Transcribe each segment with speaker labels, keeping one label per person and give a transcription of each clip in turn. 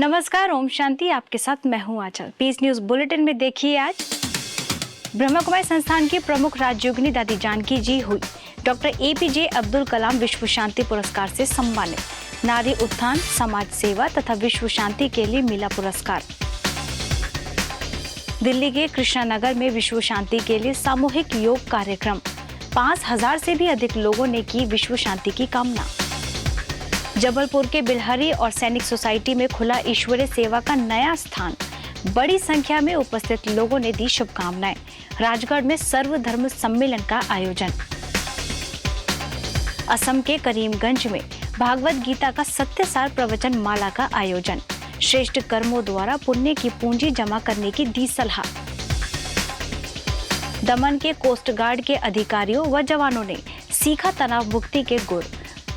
Speaker 1: नमस्कार, ओम शांति। आपके साथ मैं हूं आंचल। पीस न्यूज बुलेटिन में देखिए आज ब्रह्मा कुमारी संस्थान की प्रमुख राजयोगिनी दादी जानकी जी हुई डॉक्टर एपीजे अब्दुल कलाम विश्व शांति पुरस्कार से सम्मानित। नारी उत्थान, समाज सेवा तथा विश्व शांति के लिए मिला पुरस्कार। दिल्ली के कृष्णानगर में विश्व शांति के लिए सामूहिक योग कार्यक्रम। 5000 से भी अधिक लोगों ने की विश्व शांति की कामना। जबलपुर के बिलहरी और सैनिक सोसाइटी में खुला ईश्वरीय सेवा का नया स्थान। बड़ी संख्या में उपस्थित लोगों ने दी शुभकामनाएं। राजगढ़ में सर्वधर्म सम्मेलन का आयोजन। असम के करीमगंज में भागवत गीता का सत्यसार प्रवचन माला का आयोजन। श्रेष्ठ कर्मों द्वारा पुण्य की पूंजी जमा करने की दी सलाह। दमन के कोस्ट गार्ड के अधिकारियों व जवानों ने सीखा तनाव मुक्ति के गुर।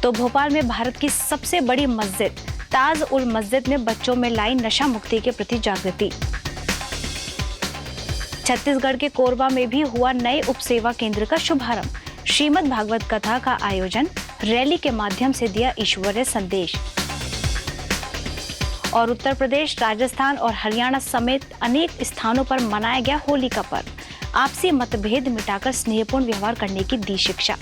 Speaker 1: तो भोपाल में भारत की सबसे बड़ी मस्जिद ताज उल मस्जिद में बच्चों में लाई नशा मुक्ति के प्रति जागृति। छत्तीसगढ़ के कोरबा में भी हुआ नए उपसेवा केंद्र का शुभारंभ। श्रीमद् भागवत कथा का आयोजन, रैली के माध्यम से दिया ईश्वरीय संदेश। और उत्तर प्रदेश, राजस्थान और हरियाणा समेत अनेक स्थानों पर मनाया गया होली का पर्व। आपसी मतभेद मिटाकर स्नेहपूर्ण व्यवहार करने की दी शिक्षा।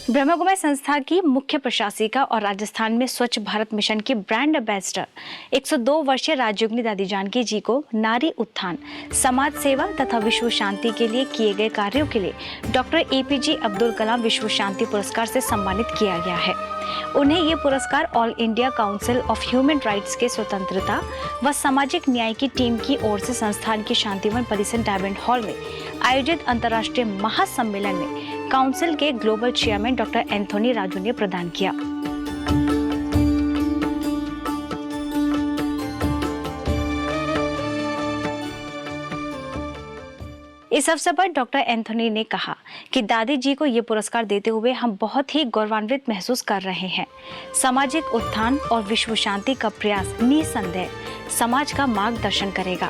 Speaker 1: ब्रह्मा कुमारी संस्था की मुख्य प्रशासिका और राजस्थान में स्वच्छ भारत मिशन की ब्रांड एम्बेसडर 102 वर्षीय राजयोगिनी दादी जानकी जी को नारी उत्थान, समाज सेवा तथा विश्व शांति के लिए किए गए कार्यों के लिए डॉक्टर एपीजे अब्दुल कलाम विश्व शांति पुरस्कार से सम्मानित किया गया है। उन्हें ये पुरस्कार all India council of human rights के स्वतंत्रता व सामाजिक न्याय की टीम की ओर से संस्थान के शांतिवन परिसर डायमंड हॉल में आयोजित अंतर्राष्ट्रीय महासम्मेलन में काउंसिल के global chairman doctor Anthony Raju ने प्रदान किया। इस अवसर पर डॉक्टर एंथोनी ने कहा कि दादी जी को ये पुरस्कार देते हुए हम बहुत ही गौरवान्वित महसूस कर रहे हैं। सामाजिक उत्थान और विश्व शांति का प्रयास निसंदेह समाज का मार्गदर्शन करेगा।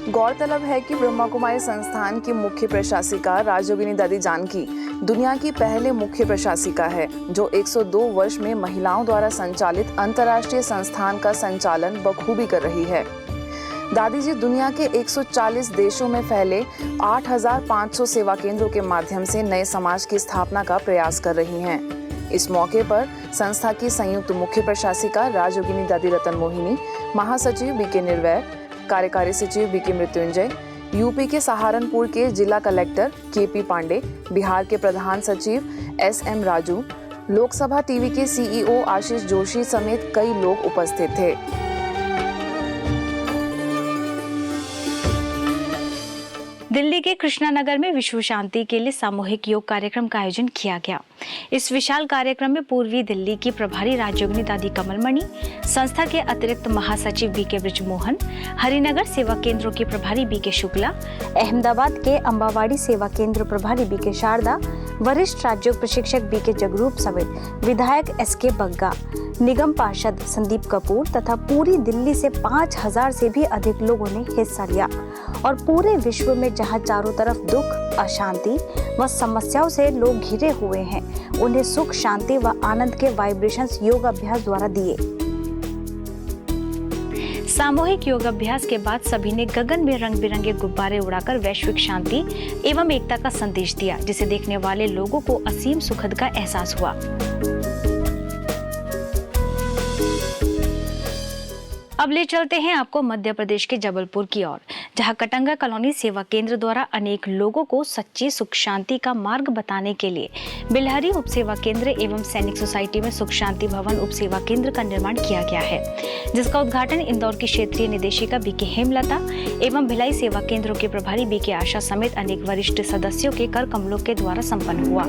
Speaker 2: गौरतलब है कि ब्रह्मा कुमारी संस्थान की मुख्य प्रशासिका राजयोगिनी दादी जानकी दुनिया की पहले मुख्य प्रशासिका है जो 102 वर्ष में महिलाओं द्वारा संचालित अंतर्राष्ट्रीय संस्थान का संचालन बखूबी कर रही है। दादी जी दुनिया के 140 देशों में फैले 8500 सेवा केंद्रों के माध्यम से नए समाज की स्थापना का प्रयास कर रही हैं। इस मौके पर संस्था की संयुक्त मुख्य प्रशासिका राजयोगिनी दादी रतन मोहिनी, महासचिव बीके निर्वैर, कार्यकारी सचिव बीके मृत्युंजय, यूपी के सहारनपुर के जिला कलेक्टर केपी पांडे, बिहार के प्रधान सचिव एसएम राजू, लोकसभा टीवी के सीईओ आशीष जोशी समेत कई लोग उपस्थित थे।
Speaker 1: दिल्ली के कृष्णानगर में विश्व शांति के लिए सामूहिक योग कार्यक्रम का आयोजन किया गया। इस विशाल कार्यक्रम में पूर्वी दिल्ली की प्रभारी राजयोगिनी दादी कमलमणि, संस्था के अतिरिक्त महासचिव बीके ब्रिजमोहन, हरिनगर सेवा केंद्रों की प्रभारी बीके शुक्ला, अहमदाबाद के अंबावाड़ी सेवा केंद्र प्रभारी बीके शारदा, वरिष्ठ राज्योग प्रशिक्षक बीके जगरूप समेत विधायक एसके बग्गा, निगम पार्षद संदीप कपूर तथा पूरी दिल्ली से 5000 से भी अधिक लोगों ने हिस्सा लिया। और पूरे विश्व में जहां चारों तरफ दुख, अशांति व समस्याओं से लोग घिरे हुए हैं, उन्हें सुख, शांति व आनंद के वाइब्रेशंस योग अभ्यास द्वारा दिए। सामूहिक योग अभ्यास के बाद सभी ने गगन में रंग बिरंगे गुब्बारे उड़ाकर वैश्विक शांति एवं एकता का संदेश दिया, जिसे देखने वाले लोगों को असीम सुखद का एहसास हुआ। अब ले चलते हैं आपको मध्य प्रदेश के जबलपुर की ओर, जहां कटंगा कॉलोनी सेवा केंद्र द्वारा अनेक लोगों को सच्ची सुख शांति का मार्ग बताने के लिए बिलहरी उपसेवा केंद्र एवं सैनिक सोसाइटी में सुख शांति भवन उपसेवा केंद्र का निर्माण किया गया है, जिसका उद्घाटन इंदौर की क्षेत्रीय निदेशिका बीके हेमलता एवं भिलाई सेवा केंद्रों के प्रभारी बीके आशा समेत अनेक वरिष्ठ सदस्यों के कर कमलों के द्वारा संपन्न हुआ।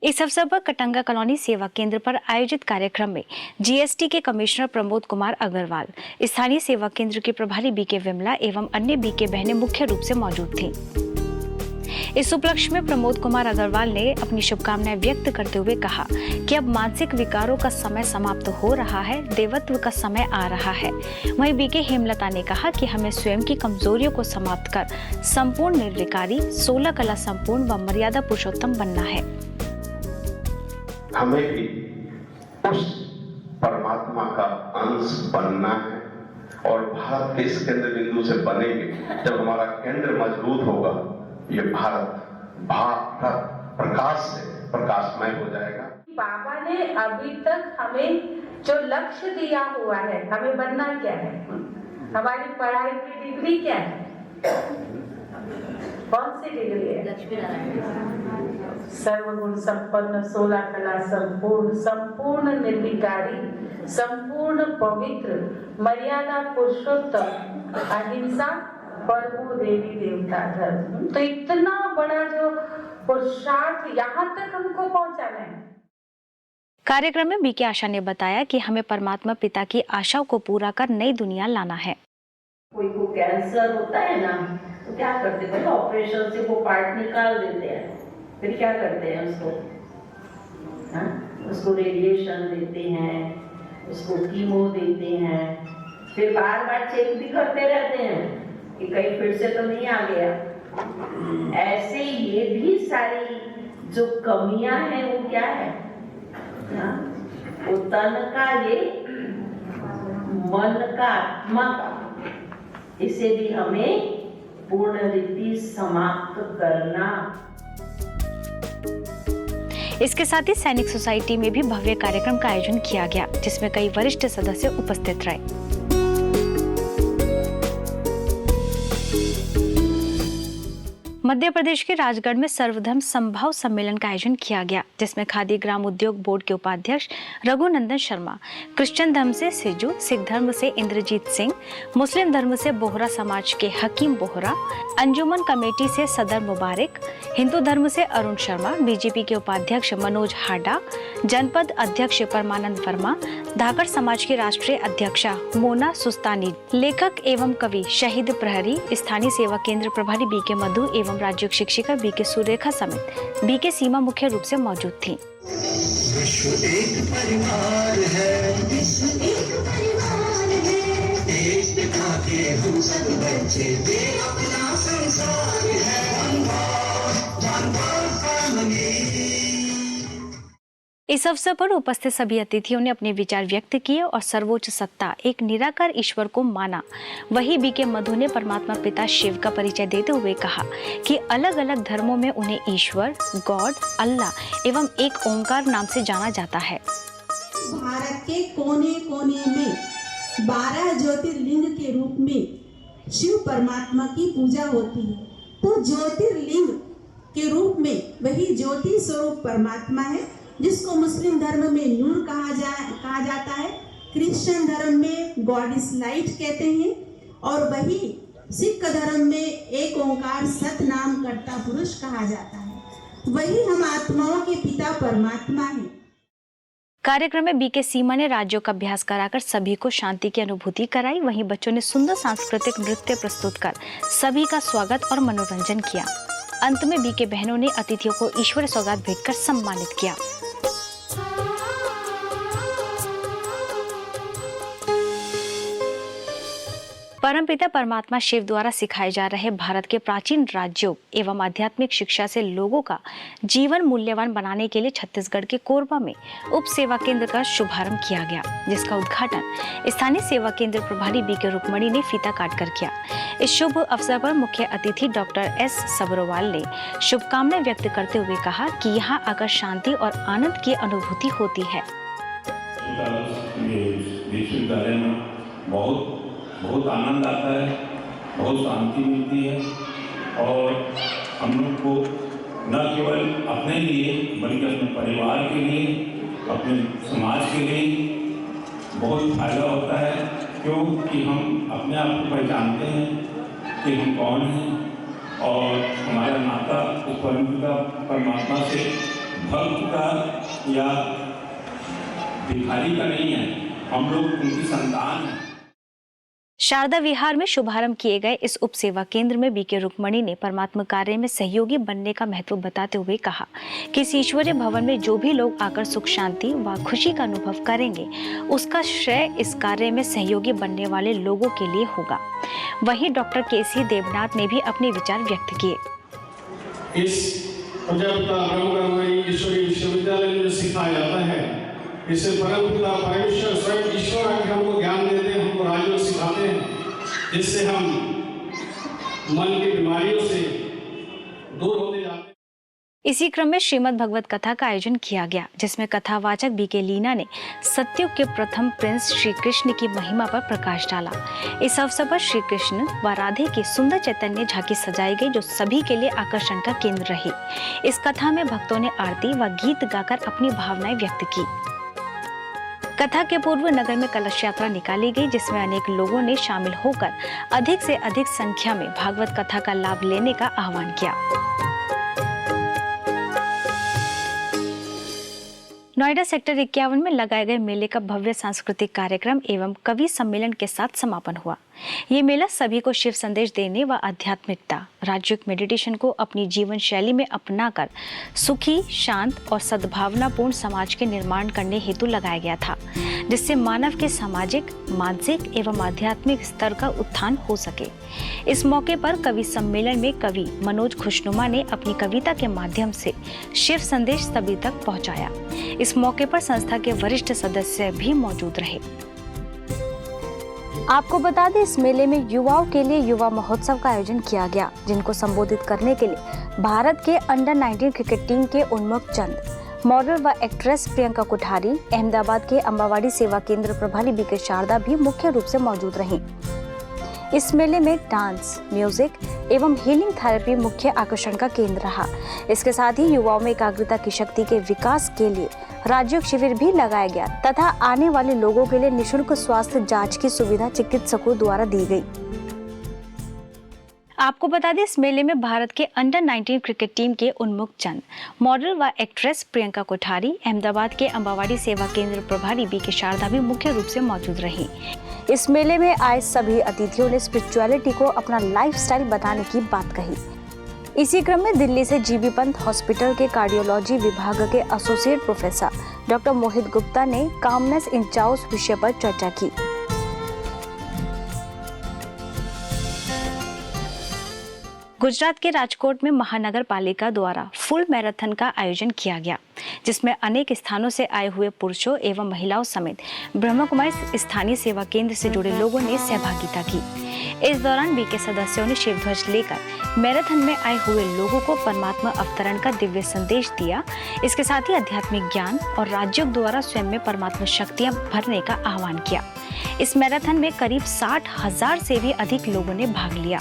Speaker 1: इस अवसर पर कटंगा कॉलोनी सेवा केंद्र पर आयोजित कार्यक्रम में जीएसटी के कमिश्नर प्रमोद कुमार अग्रवाल, स्थानीय सेवा केंद्र के प्रभारी बीके विमला एवं अन्य बीके बहनें मुख्य रूप से मौजूद थीं। इस उपलक्ष्य में प्रमोद कुमार अग्रवाल ने अपनी शुभकामनाएं व्यक्त करते हुए कहा कि अब मानसिक विकारों का समय समाप्त हो रहा है, देवत्व का समय आ रहा है। वहीं बीके हेमलता ने कहा कि हमें स्वयं की कमजोरियों को समाप्त कर संपूर्ण निर्विकारी, 16 कला संपूर्ण व मर्यादा पुरुषोत्तम बनना है।
Speaker 3: हमें भी उस परमात्मा का अंश बनना है और भारत के इस केंद्र बिंदु से बनेंगे। जब हमारा केंद्र मजबूत होगा, ये भारत प्रकाश से प्रकाशमय हो जाएगा।
Speaker 4: बाबा ने अभी तक हमें जो लक्ष्य दिया हुआ है, हमें बनना क्या है, हमारी पढ़ाई की डिग्री क्या है, कौन सी डिग्री है? सर्वगुण संपन्न, 16 कला संपूर्ण, संपूर्ण निर्विकारी, संपूर्ण पवित्र, मर्यादा पुरुषोत्तम, अहिंसा, परमो देवी देवता धर्म। तो इतना बड़ा जो पुरुषार्थ यहाँ तक हमको पहुँचाना है।
Speaker 1: कार्यक्रम में बीके आशा ने बताया कि हमें परमात्मा पिता की आशाओं को पूरा कर नई दुनिया लाना है।
Speaker 5: कोई को कैंसर होता है ना, तो क्या करते हैं, ऑपरेशन से वो पार्ट निकाल देते हैं, फिर क्या करते हैं उसको रेडिएशन देते हैं, उसको कीमो देते हैं, फिर बार बार चेक भी करते रहते हैं कि कहीं फिर से तो नहीं आ गया। ऐसे ये भी सारी जो कमियां हैं वो क्या है, वो तन का, ये मन का, आत्मा का, इसे भी हमें पूर्ण रीति समाप्त करना।
Speaker 1: इसके साथ ही सैनिक सोसाइटी में भी भव्य कार्यक्रम का आयोजन किया गया, जिसमें कई वरिष्ठ सदस्य उपस्थित रहे। मध्य प्रदेश के राजगढ़ में सर्वधर्म समभाव सम्मेलन का आयोजन किया गया, जिसमें खादी ग्राम उद्योग बोर्ड के उपाध्यक्ष रघुनंदन शर्मा, क्रिश्चियन धर्म से सिजू, सिख धर्म से इंद्रजीत सिंह, मुस्लिम धर्म से बोहरा समाज के हकीम बोहरा, अंजुमन कमेटी से सदर मुबारक, हिंदू धर्म से अरुण शर्मा, बीजेपी के उपाध्यक्ष मनोज हाडा, जनपद अध्यक्ष परमानंद वर्मा, धाकड़ समाज की राष्ट्रीय अध्यक्षा मोना सुस्तानी, लेखक एवं कवि शहीद प्रहरी, स्थानीय सेवा केंद्र प्रभारी बीके मधु एवं राज्य शिक्षिका बीके सुरेखा समेत बीके सीमा मुख्य रूप से मौजूद थी।
Speaker 6: विश्व एक परिवार है, विश्व एक परिवार है, देश दिखा के हम सब बच्चे दे अपना संसार है,
Speaker 1: इस अवसर पर उपस्थित सभी अतिथियों ने अपने विचार व्यक्त किए और सर्वोच्च सत्ता एक निराकार ईश्वर को माना। वही बीके मधु ने परमात्मा पिता शिव का परिचय देते हुए कहा कि अलग अलग धर्मों में उन्हें ईश्वर, गॉड, अल्लाह एवं एक ओंकार नाम से जाना जाता है।
Speaker 7: भारत के कोने कोने में 12 ज्योतिर्लिंग के रूप में शिव परमात्मा की पूजा होती है। तो ज्योतिर्लिंग के रूप में वही ज्योति स्वरूप परमात्मा है, जिसको मुस्लिम धर्म में नूर कहा जाता है, क्रिश्चियन धर्म में गॉड इज लाइट कहते हैं, और वही सिख धर्म में एक ओंकार सत नाम करता पुरुष कहा जाता है। वही हम आत्माओं के पिता परमात्मा हैं।
Speaker 1: कार्यक्रम में बीके सीमा ने राज्यों का अभ्यास कराकर सभी को शांति की अनुभूति कराई। वहीं बच्चों ने सुंदर सांस्कृतिक नृत्य प्रस्तुत कर सभी का स्वागत और मनोरंजन किया। अंत में बीके बहनों ने अतिथियों को ईश्वर सौगात भेंटकर सम्मानित किया। परमपिता परमात्मा शिव द्वारा सिखाए जा रहे भारत के प्राचीन राजयोग एवं आध्यात्मिक शिक्षा से लोगों का जीवन मूल्यवान बनाने के लिए छत्तीसगढ़ के कोरबा में उप सेवा केंद्र का शुभारंभ किया गया, जिसका उद्घाटन स्थानीय सेवा केंद्र प्रभारी बीके रुक्मणी ने फीता काटकर किया। इस शुभ अवसर पर मुख्य अतिथि डॉक्टर एस सबरोवाल ने शुभकामनाएं व्यक्त करते हुए कहा कि यहाँ आकर शांति और आनंद की अनुभूति होती है।
Speaker 8: बहुत आनंद आता है, बहुत शांति मिलती है और हम लोग को न केवल अपने लिए बल्कि अपने परिवार के लिए, अपने समाज के लिए बहुत फायदा होता है, क्योंकि हम अपने आप को पहचानते हैं कि हम कौन हैं और हमारा नाता उस परमपिता परमात्मा से भक्त का या भिखारी का नहीं है, हम लोग उनकी संतान हैं।
Speaker 1: शारदा विहार में शुभारंभ किए गए इस उप सेवा केंद्र में बीके रुक्मणी ने परमात्मा कार्य में सहयोगी बनने का महत्व बताते हुए कहा कि इस ईश्वरीय भवन में जो भी लोग आकर सुख शांति व खुशी का अनुभव करेंगे, उसका श्रेय इस कार्य में सहयोगी बनने वाले लोगों के लिए होगा। वहीं डॉक्टर केसी देवनाथ ने भी अपने विचार व्यक्त किए।
Speaker 9: इस प्रजापिता ब्रह्मकुमारी ईश्वरीय विश्वविद्यालय में जो सिखाया जाता है, इसे परम पिता परमेश्वर स्वयं ईश्वर आके हमको ज्ञान देते हैं, हमको राजयोग सिखाते हैं, जिससे हम मन की बीमारियों से दूर होते जाते हैं।
Speaker 1: इसी क्रम में श्रीमद् भगवत कथा का आयोजन किया गया, जिसमें कथावाचक बीके लीना ने सत्युग के प्रथम प्रिंस श्री कृष्ण की महिमा पर प्रकाश डाला। इस अवसर पर श्री कृष्ण व राधे की सुंदर चैतन्य झांकी सजाई गई, जो सभी के लिए आकर्षण का केंद्र रही। इस कथा में भक्तों ने आरती व गीत गाकर अपनी भावनाएं व्यक्त की। कथा के पूर्व नगर में कलश यात्रा निकाली गई, जिसमें अनेक लोगों ने शामिल होकर अधिक से अधिक संख्या में भागवत कथा का लाभ लेने का आह्वान किया। नोएडा सेक्टर 51 में लगाए गए मेले का भव्य सांस्कृतिक कार्यक्रम एवं कवि सम्मेलन के साथ समापन हुआ। ये मेला सभी को शिव संदेश देने व आध्यात्मिकता, राजयोग मेडिटेशन को अपनी जीवन शैली में अपनाकर सुखी, शांत और सद्भावनापूर्ण समाज के निर्माण करने हेतु लगाया गया था, जिससे मानव के सामाजिक, मानसिक एवं आध्यात्मिक स्तर का उत्थान हो सके। इस मौके पर कवि सम्मेलन में कवि मनोज खुशनुमा ने अपनी कविता के माध्यम से शिव संदेश सभी तक पहुंचाया। इस मौके पर संस्था के वरिष्ठ सदस्य भी मौजूद रहे। आपको बता दें, इस मेले में युवाओं के लिए युवा महोत्सव का आयोजन किया गया, जिनको संबोधित करने के लिए भारत के अंडर 19 क्रिकेट टीम के उन्मुख चंद, मॉडल व एक्ट्रेस प्रियंका कुठारी, अहमदाबाद के अंबावाड़ी सेवा केंद्र प्रभारी बीके शारदा भी मुख्य रूप से मौजूद रहीं। इस मेले में डांस, म्यूजिक एवं हीलिंग थेरेपी मुख्य आकर्षण का केंद्र रहा। इसके साथ ही युवाओं में एकाग्रता की शक्ति के विकास के लिए राजयोग शिविर भी लगाया गया तथा आने वाले लोगों के लिए निःशुल्क स्वास्थ्य जांच की सुविधा चिकित्सकों द्वारा दी गई। आपको बता दें, इस मेले में भारत के अंडर 19 क्रिकेट टीम के उन्मुख चंद, मॉडल व एक्ट्रेस प्रियंका कोठारी, अहमदाबाद के अंबावाड़ी सेवा केंद्र प्रभारी बीके शारदा भी मुख्य रूप से मौजूद रही। इस मेले में आए सभी अतिथियों ने स्पिरिचुअलिटी को अपना लाइफस्टाइल बताने की बात कही। इसी क्रम में दिल्ली से जीबी पंत हॉस्पिटल के कार्डियोलॉजी विभाग के एसोसिएट प्रोफेसर डॉक्टर मोहित गुप्ता ने कामनेस इन चाओस विषय पर चर्चा की। गुजरात के राजकोट में महानगर पालिका द्वारा फुल मैराथन का आयोजन किया गया, जिसमें अनेक स्थानों से आए हुए पुरुषों एवं महिलाओं समेत ब्रह्मकुमारी स्थानीय सेवा केंद्र से जुड़े लोगों ने सहभागिता की। इस दौरान बीके सदस्यों ने शिव ध्वज लेकर मैराथन में आए हुए लोगों को परमात्मा अवतरण का दिव्य संदेश दिया। इसके साथ ही आध्यात्मिक ज्ञान और राजयोग द्वारा स्वयं में परमात्मा शक्तियां भरने का आह्वान किया। इस मैराथन में करीब 60,000 से भी अधिक लोगों ने भाग लिया।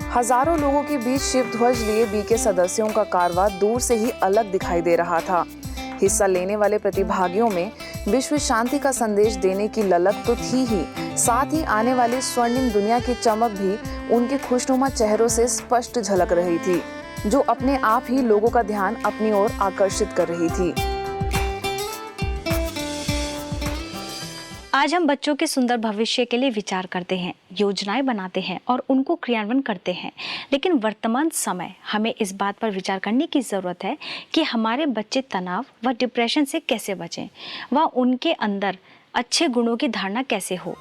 Speaker 2: हजारों लोगों के बीच शिव ध्वज लिए बीके सदस्यों का कारवां दूर से ही अलग दिखाई दे रहा था। हिस्सा लेने वाले प्रतिभागियों में विश्व शांति का संदेश देने की ललक तो थी ही, साथ ही आने वाली स्वर्णिम दुनिया की चमक भी उनके खुशनुमा चेहरों से स्पष्ट झलक रही थी, जो अपने आप ही लोगों का ध्यान अपनी ओर आकर्षित कर रही थी।
Speaker 1: आज हम बच्चों के सुंदर भविष्य के लिए विचार करते हैं, योजनाएं बनाते हैं और उनको क्रियान्वयन करते हैं, लेकिन वर्तमान समय हमें इस बात पर विचार करने की ज़रूरत है कि हमारे बच्चे तनाव व डिप्रेशन से कैसे बचें व उनके अंदर अच्छे गुणों की धारणा कैसे हो।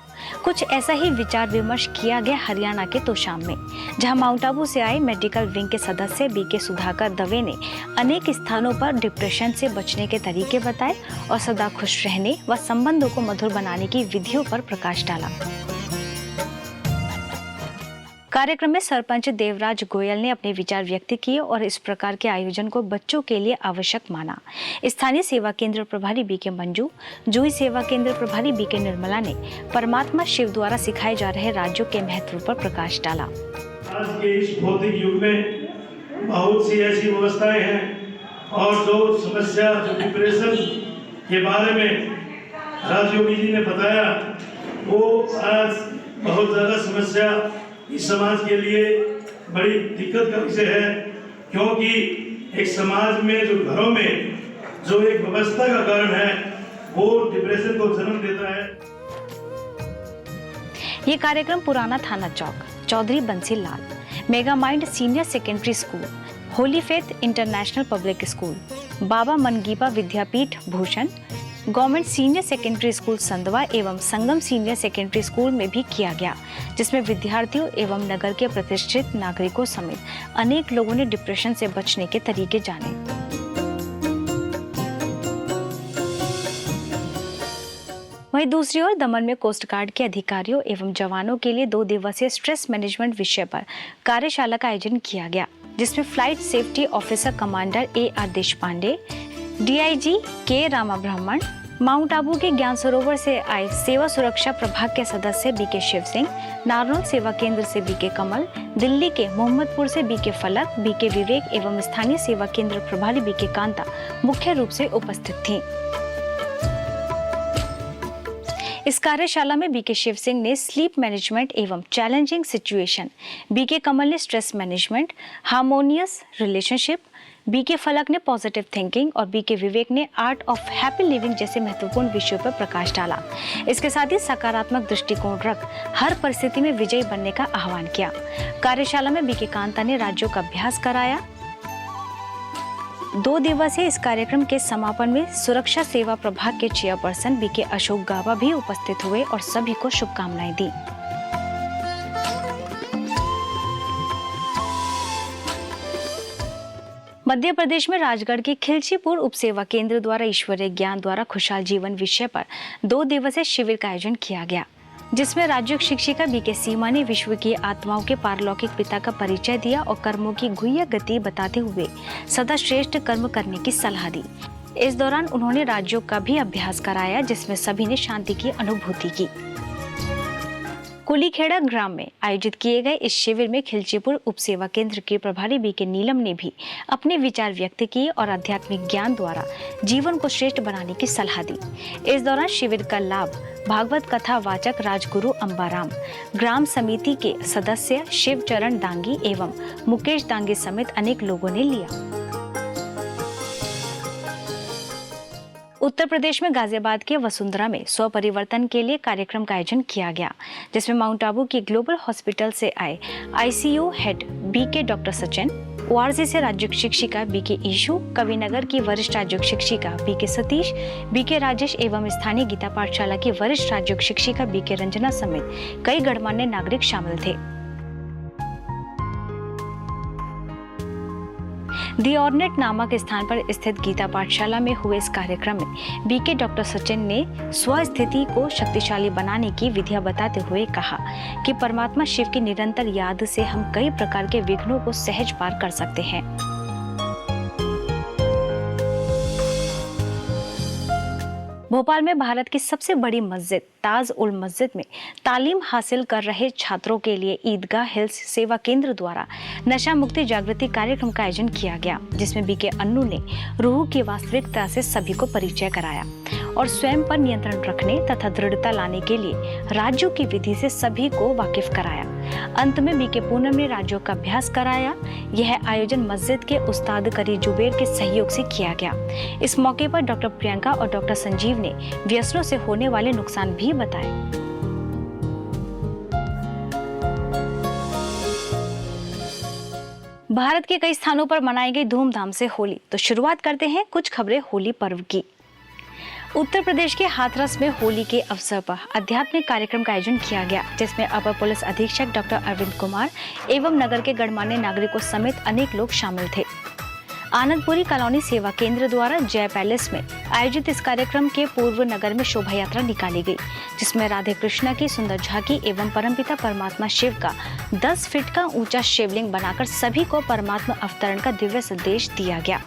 Speaker 1: कुछ ऐसा ही विचार विमर्श किया गया हरियाणा के तोशाम में, जहां माउंट आबू से आए मेडिकल विंग के सदस्य बीके सुधाकर दवे ने अनेक स्थानों पर डिप्रेशन से बचने के तरीके बताए और सदा खुश रहने व संबंधों को मधुर बनाने की विधियों पर प्रकाश डाला। कार्यक्रम में सरपंच देवराज गोयल ने अपने विचार व्यक्त किए और इस प्रकार के आयोजन को बच्चों के लिए आवश्यक माना। स्थानीय सेवा केंद्र प्रभारी बीके मंजू, जूही सेवा केंद्र प्रभारी बीके निर्मला ने परमात्मा शिव द्वारा सिखाए जा रहे राज्यों के महत्व पर प्रकाश डाला।
Speaker 9: आज के इस भौतिक युग में बहुत सी ऐसी व्यवस्थाएं हैं और जो समस्या, जो डिप्रेशन के बारे में राजयोगी जी ने बताया, वो आज बहुत ज़्यादा समस्या इस समाज के लिए बड़ी दिक्कत का विषय है, क्योंकि
Speaker 10: एक समाज में जो घरों में जो एक व्यवस्था का कारण है वो डिप्रेशन को जन्म देता है।
Speaker 1: ये कार्यक्रम पुराना थाना चौक, Chaudhary Bansi Lal, mega mind senior secondary school, holy faith international public school, Baba Mangipa Vidyapeeth Bhushan, government senior secondary school Sandhwa एवं संगम सीनियर सेकेंडरी स्कूल में भी किया गया, जिसमें विद्यार्थियों एवं नगर के प्रतिष्ठित नागरिकों समेत अनेक लोगों ने डिप्रेशन से बचने के तरीके जाने। वहीं दूसरी ओर दमन में कोस्ट गार्ड के अधिकारियों एवं जवानों के लिए 2 दिवसीय स्ट्रेस मैनेजमेंट विषय पर कार्यशाला का आयोजन किया गया, जिसमें flight safety officer commander AR Deshpande, DIG के रामा ब्राह्मण, माउंट आबू के ज्ञान सरोवर से आए सेवा सुरक्षा प्रभाग के सदस्य BK शिव सिंह, नारनौल सेवा केंद्र से BK कमल, दिल्ली के मोहम्मदपुर से BK फलक, BK विवेक एवं स्थानीय सेवा केंद्र प्रभारी BK कांता मुख्य रूप से उपस्थित थीं। इस कार्यशाला में BK शिव सिंह ने स्लीप मैनेजमेंट एवं चैलेंजिंग सिचुएशन, BK कमल ने stress management, harmonious relationship, BK फलक ने पॉजिटिव थिंकिंग और BK विवेक ने आर्ट ऑफ हैप्पी लिविंग जैसे महत्वपूर्ण विषयों पर प्रकाश डाला। इसके साथ ही सकारात्मक दृष्टिकोण रख हर परिस्थिति में विजयी बनने का आह्वान किया। कार्यशाला में BK कांता ने राज्यों का अभ्यास कराया। 2 दिवसीय इस कार्यक्रम के समापन में सुरक्षा सेवा प्रभाग के चेयरपर्सन BK अशोक गाबा भी उपस्थित हुए और सभी को शुभकामनाएं दी। मध्य प्रदेश में राजगढ़ के खिलचीपुर उपसेवा केंद्र द्वारा ईश्वरीय ज्ञान द्वारा खुशहाल जीवन विषय पर 2 दिवसीय शिविर का आयोजन किया गया, जिसमें राज्य शिक्षिका BK सीमा ने विश्व की आत्माओं के पारलौकिक पिता का परिचय दिया और कर्मों की गुह्य गति बताते हुए सदा श्रेष्ठ कर्म करने की सलाह दी। इस दौरान उन्होंने राज्यों का भी अभ्यास कराया, जिसमें सभी ने शांति की अनुभूति की। कुलीखेड़ा ग्राम में आयोजित किए गए इस शिविर में खिलचीपुर उपसेवा केंद्र के प्रभारी BK नीलम ने भी अपने विचार व्यक्त किए और आध्यात्मिक ज्ञान द्वारा जीवन को श्रेष्ठ बनाने की सलाह दी। इस दौरान शिविर का लाभ भागवत कथा वाचक राजगुरु अंबाराम, ग्राम समिति के सदस्य शिवचरण दांगी एवं मुकेश दांगी समेत अनेक लोगों ने लिया। उत्तर प्रदेश में गाजियाबाद के वसुंधरा में स्व परिवर्तन के लिए कार्यक्रम का आयोजन किया गया, जिसमें माउंट आबू की ग्लोबल हॉस्पिटल से आए ICU head BK doctor Sachin, ORC से राज्य शिक्षिका BK ईशु, कविनगर की वरिष्ठ राज्य शिक्षिका BK सतीश, BK राजेश एवं स्थानीय गीता पाठशाला की वरिष्ठ राज्य शिक्षिका BK रंजना समेत कई गणमान्य नागरिक शामिल थे। दी ऑर्नेट नामक स्थान पर स्थित गीता पाठशाला में हुए इस कार्यक्रम में BK डॉक्टर सचिन ने स्वस्थिति को शक्तिशाली बनाने की विधियां बताते हुए कहा कि परमात्मा शिव की निरंतर याद से हम कई प्रकार के विघ्नों को सहज पार कर सकते हैं। भोपाल में भारत की सबसे बड़ी मस्जिद ताज उल मस्जिद में तालीम हासिल कर रहे छात्रों के लिए ईदगाह हिल्स सेवा केंद्र द्वारा नशा मुक्ति जागृति कार्यक्रम का आयोजन किया गया, जिसमें BK अन्नू ने रूह की वास्तविकता से सभी को परिचय कराया और स्वयं पर नियंत्रण रखने तथा दृढ़ता लाने के लिए राज्यों की विधि से सभी को वाकिफ कराया। अंत में BK पूनम ने राज्यों का अभ्यास कराया। यह आयोजन मस्जिद के उस्ताद करी जुबेर के सहयोग से किया गया। इस मौके पर डॉक्टर प्रियंका और डॉक्टर संजीव ने व्यसनों से होने वाले नुकसान भी बताए। भारत के कई स्थानों पर मनाई गई धूमधाम से होली, तो शुरुआत करते हैं कुछ खबरें होली पर्व की। उत्तर प्रदेश के हाथरस में होली के अवसर पर आध्यात्मिक कार्यक्रम का आयोजन किया गया, जिसमें अपर पुलिस अधीक्षक डॉक्टर अरविंद कुमार एवं नगर के गणमान्य नागरिकों समेत अनेक लोग शामिल थे। आनंदपुरी कॉलोनी सेवा केंद्र द्वारा जय पैलेस में आयोजित इस कार्यक्रम के पूर्व नगर में शोभा यात्रा निकाली गई, जिसमें राधे कृष्णा की सुंदर झांकी एवं परमपिता परमात्मा शिव का 10 फीट का ऊंचा शिवलिंग बनाकर सभी को परमात्मा अवतरण का दिव्य संदेश दिया गया।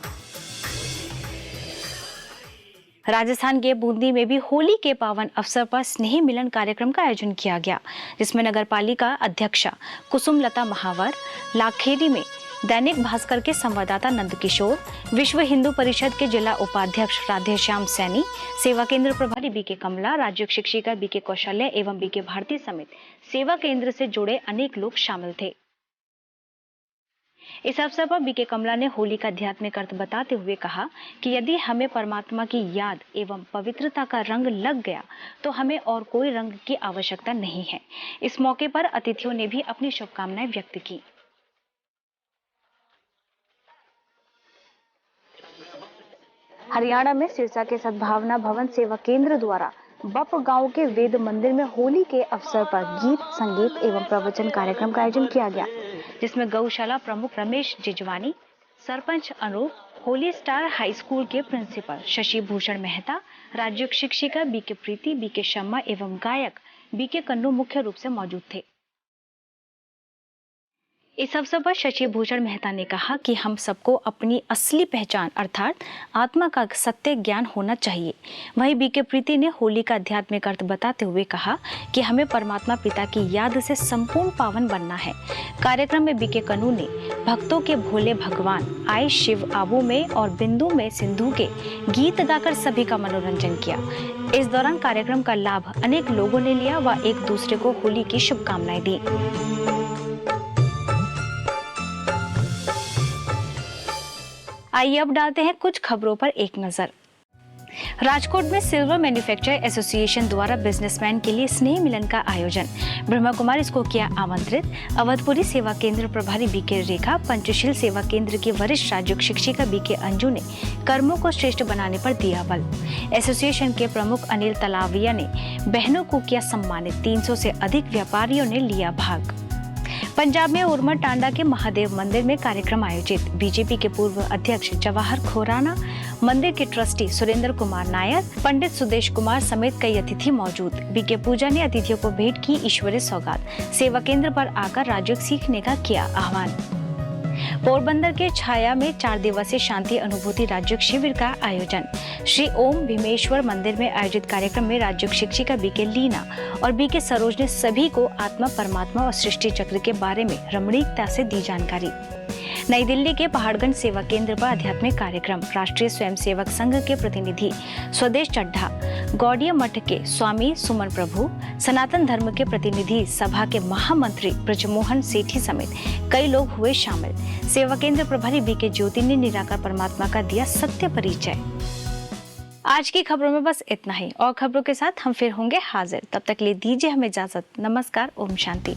Speaker 1: राजस्थान के बूंदी में भी होली के पावन अवसर पर स्नेह मिलन कार्यक्रम का आयोजन किया गया, जिसमें नगरपालिका अध्यक्षा कुसुमलता महावर, लाखेरी में दैनिक भास्कर के संवाददाता नंदकिशोर, विश्व हिंदू परिषद के जिला उपाध्यक्ष राधेश्याम सैनी, सेवा केंद्र प्रभारी BK कमला, राज्य शिक्षिका BK कौशल्या एवं BK भारती समेत सेवा केंद्र से जुड़े अनेक लोग शामिल थे। इस अवसर पर बीके कमला ने होली का आध्यात्मिक अर्थ बताते हुए कहा कि यदि हमें परमात्मा की याद एवं पवित्रता का रंग लग गया तो हमें और कोई रंग की आवश्यकता नहीं है। इस मौके पर अतिथियों ने भी अपनी शुभकामनाएं व्यक्त की। हरियाणा में सिरसा के सद्भावना भवन सेवा केंद्र द्वारा बप गांव के वेद मंदिर में होली के अवसर पर गीत, संगीत एवं प्रवचन कार्यक्रम का आयोजन किया गया, जिसमें गौशाला प्रमुख Ramesh Jijwani, sarpanch Anoop, holy star high school के प्रिंसिपल शशि भूषण मेहता, राज्य शिक्षिका बीके प्रीति, बीके शर्मा एवं गायक बीके कन्नू मुख्य रूप से मौजूद थे। इस अवसर पर शशि भूषण मेहता ने कहा कि हम सबको अपनी असली पहचान अर्थात आत्मा का सत्य ज्ञान होना चाहिए। वहीं बीके प्रीति ने होली का आध्यात्मिक अर्थ बताते हुए कहा कि हमें परमात्मा पिता की याद से संपूर्ण पावन बनना है। कार्यक्रम में बीके कन्नू ने भक्तों के भोले भगवान आए शिव आबू में और बिंदु में सिंधु के गीत गाकर सभी का मनोरंजन किया। इस दौरान कार्यक्रम का लाभ अनेक लोगों ने लिया व एक दूसरे को होली की शुभकामनाएं दी। आइए अब डालते हैं कुछ खबरों पर एक नजर। राजकोट में सिल्वर मैन्युफैक्चरर एसोसिएशन द्वारा बिजनेसमैन के लिए स्नेह मिलन का आयोजन। ब्रह्मा कुमारी को किया आमंत्रित। अवधपुरी सेवा केंद्र प्रभारी बीके रेखा, पंचशील सेवा केंद्र की वरिष्ठ राज्य शिक्षिका बीके अंजू ने कर्मों को श्रेष्ठ बनाने पर दिया बल। एसोसिएशन के प्रमुख अनिल तलाविया ने बहनों को किया सम्मानित। 300 से अधिक व्यापारियों ने लिया भाग। पंजाब में उर्मट टांडा के महादेव मंदिर में कार्यक्रम आयोजित। बीजेपी के पूर्व अध्यक्ष जवाहर खोराना, मंदिर के ट्रस्टी सुरेंद्र कुमार नायर, पंडित सुदेश कुमार समेत कई अतिथि मौजूद। बीके पूजा ने अतिथियों को भेंट की ईश्वरीय सौगात। सेवा केंद्र पर आकर राजयोग सीखने का किया आह्वान। पोरबंदर के छाया में 4 दिवसीय शांति अनुभूति राज्योग शिविर का आयोजन। श्री ओम भीमेश्वर मंदिर में आयोजित कार्यक्रम में राज्योग शिक्षिका बीके लीना और बीके सरोज ने सभी को आत्मा, परमात्मा और सृष्टि चक्र के बारे में रमणीकता से दी जानकारी। नई दिल्ली के पहाड़गंज सेवा केंद्र पर आध्यात्मिक कार्यक्रम। राष्ट्रीय स्वयंसेवक संघ के प्रतिनिधि स्वदेश चड्ढा, गौड़िया मठ के स्वामी सुमन प्रभु, सनातन धर्म के प्रतिनिधि सभा के महामंत्री ब्रजमोहन सेठी समेत कई लोग हुए शामिल। सेवा केंद्र प्रभारी बीके ज्योति ने निराकार परमात्मा का दिया सत्य परिचय। आज की खबरों में बस इतना ही। और खबरों के साथ हम फिर होंगे हाजिर। तब तक लिए दीजिए हमें इजाजत। नमस्कार। ओम शांति।